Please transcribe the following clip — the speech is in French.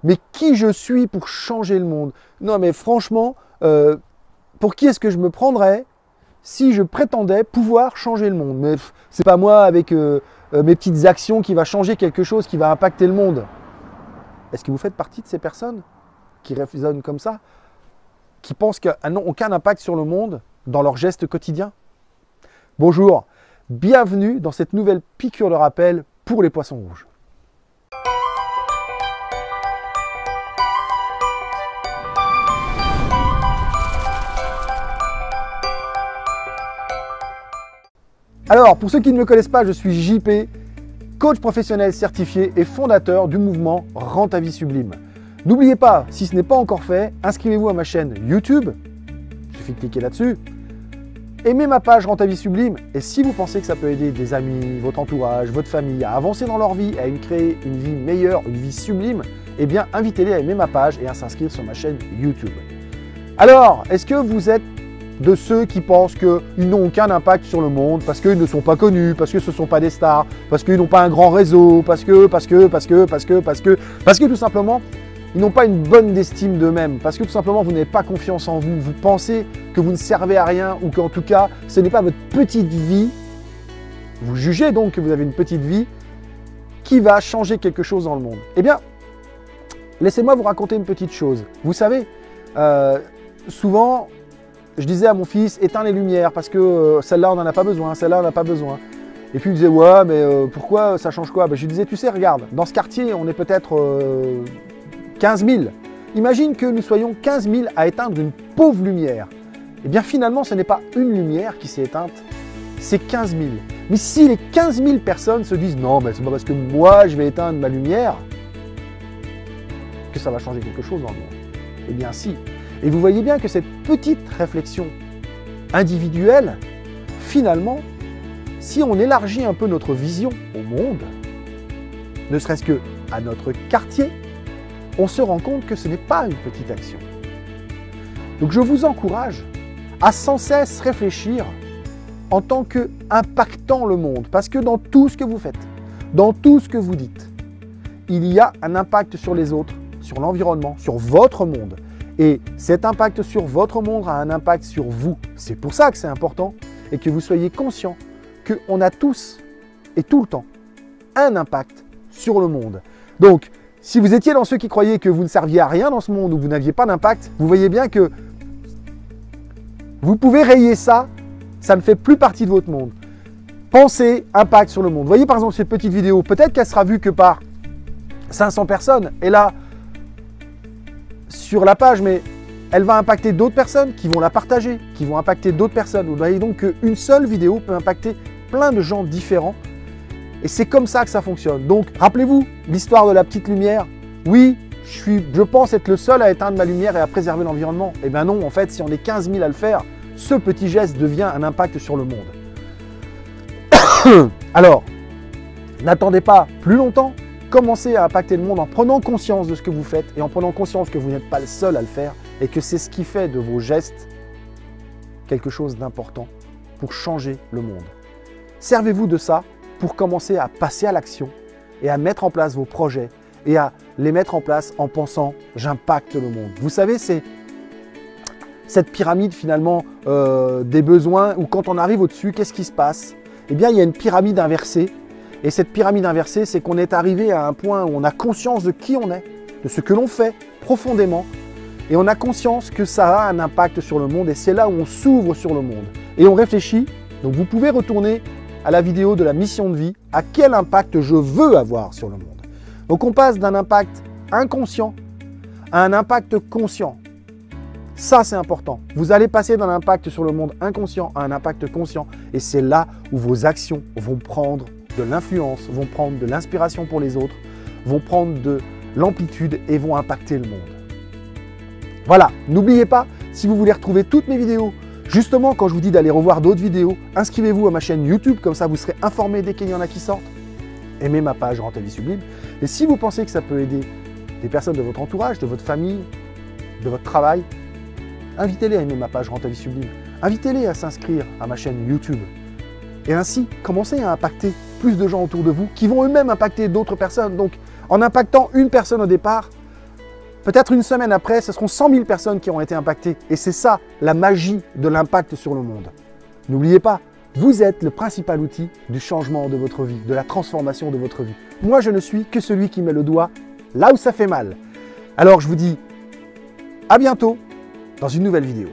Mais qui je suis pour changer le monde? Non, mais franchement, pour qui est-ce que je me prendrais si je prétendais pouvoir changer le monde? Mais c'est pas moi avec mes petites actions qui va changer quelque chose, qui va impacter le monde. Est-ce que vous faites partie de ces personnes qui raisonnent comme ça, qui pensent qu'elles n'ont aucun impact sur le monde dans leurs gestes quotidiens? Bonjour, bienvenue dans cette nouvelle piqûre de rappel pour les poissons rouges. Alors, pour ceux qui ne me connaissent pas, je suis JP, coach professionnel certifié et fondateur du mouvement Rends ta vie sublime. N'oubliez pas, si ce n'est pas encore fait, inscrivez-vous à ma chaîne YouTube, il suffit de cliquer là-dessus, aimez ma page Rends ta vie sublime, et si vous pensez que ça peut aider des amis, votre entourage, votre famille à avancer dans leur vie, à créer une vie meilleure, une vie sublime, eh bien invitez-les à aimer ma page et à s'inscrire sur ma chaîne YouTube. Alors, est-ce que vous êtes de ceux qui pensent qu'ils n'ont aucun impact sur le monde parce qu'ils ne sont pas connus, parce que ce ne sont pas des stars, parce qu'ils n'ont pas un grand réseau, parce que tout simplement, ils n'ont pas une bonne estime d'eux-mêmes, parce que tout simplement, vous n'avez pas confiance en vous, vous pensez que vous ne servez à rien ou qu'en tout cas, ce n'est pas votre petite vie, vous jugez donc que vous avez une petite vie qui va changer quelque chose dans le monde. Eh bien, laissez-moi vous raconter une petite chose. Vous savez, souvent, je disais à mon fils, éteins les lumières parce que celle-là, on n'en a pas besoin, celle-là, on n'en a pas besoin. Et puis il me disait, ouais, mais pourquoi ça change quoi? Je lui disais, tu sais, regarde, dans ce quartier, on est peut-être 15 000. Imagine que nous soyons 15 000 à éteindre une pauvre lumière. Eh bien, finalement, ce n'est pas une lumière qui s'est éteinte, c'est 15 000. Mais si les 15 000 personnes se disent, non, mais c'est pas parce que moi, je vais éteindre ma lumière que ça va changer quelque chose dans le monde. Eh bien, si. Et vous voyez bien que cette petite réflexion individuelle, finalement, si on élargit un peu notre vision au monde, ne serait-ce que à notre quartier, on se rend compte que ce n'est pas une petite action. Donc je vous encourage à sans cesse réfléchir en tant qu'impactant le monde, parce que dans tout ce que vous faites, dans tout ce que vous dites, il y a un impact sur les autres, sur l'environnement, sur votre monde. Et cet impact sur votre monde a un impact sur vous. C'est pour ça que c'est important et que vous soyez conscient qu'on a tous et tout le temps un impact sur le monde. Donc, si vous étiez dans ceux qui croyaient que vous ne serviez à rien dans ce monde ou que vous n'aviez pas d'impact, vous voyez bien que vous pouvez rayer ça, ça ne fait plus partie de votre monde. Pensez impact sur le monde. Vous voyez par exemple cette petite vidéo, peut-être qu'elle sera vue que par 500 personnes. Et là, sur la page, mais elle va impacter d'autres personnes qui vont la partager, qui vont impacter d'autres personnes. Vous voyez donc qu'une seule vidéo peut impacter plein de gens différents. Et c'est comme ça que ça fonctionne. Donc, rappelez-vous l'histoire de la petite lumière. Oui, je pense être le seul à éteindre ma lumière et à préserver l'environnement. Eh bien non, en fait, si on est 15 000 à le faire, ce petit geste devient un impact sur le monde. Alors, n'attendez pas plus longtemps. Commencez à impacter le monde en prenant conscience de ce que vous faites et en prenant conscience que vous n'êtes pas le seul à le faire et que c'est ce qui fait de vos gestes quelque chose d'important pour changer le monde. Servez-vous de ça pour commencer à passer à l'action et à mettre en place vos projets et à les mettre en place en pensant « j'impacte le monde ». Vous savez, c'est cette pyramide finalement des besoins où quand on arrive au-dessus, qu'est-ce qui se passe? Eh bien, il y a une pyramide inversée. Et cette pyramide inversée, c'est qu'on est arrivé à un point où on a conscience de qui on est, de ce que l'on fait profondément, et on a conscience que ça a un impact sur le monde, et c'est là où on s'ouvre sur le monde. Et on réfléchit, donc vous pouvez retourner à la vidéo de la mission de vie, à quel impact je veux avoir sur le monde. Donc on passe d'un impact inconscient à un impact conscient. Ça, c'est important. Vous allez passer d'un impact sur le monde inconscient à un impact conscient, et c'est là où vos actions vont prendre de l'influence, vont prendre de l'inspiration pour les autres, vont prendre de l'amplitude et vont impacter le monde. Voilà, n'oubliez pas, si vous voulez retrouver toutes mes vidéos, justement quand je vous dis d'aller revoir d'autres vidéos, inscrivez-vous à ma chaîne YouTube, comme ça vous serez informé dès qu'il y en a qui sortent. Aimez ma page Rends ta vie sublime. Et si vous pensez que ça peut aider des personnes de votre entourage, de votre famille, de votre travail, invitez-les à aimer ma page Rends ta vie sublime. Invitez-les à s'inscrire à ma chaîne YouTube. Et ainsi, commencez à impacter plus de gens autour de vous qui vont eux-mêmes impacter d'autres personnes. Donc, en impactant une personne au départ, Peut-être une semaine après, ce seront 100 000 personnes qui auront été impactées. Et c'est ça, la magie de l'impact sur le monde. N'oubliez pas, vous êtes le principal outil du changement de votre vie, de la transformation de votre vie. Moi, je ne suis que celui qui met le doigt là où ça fait mal. Alors, je vous dis à bientôt dans une nouvelle vidéo.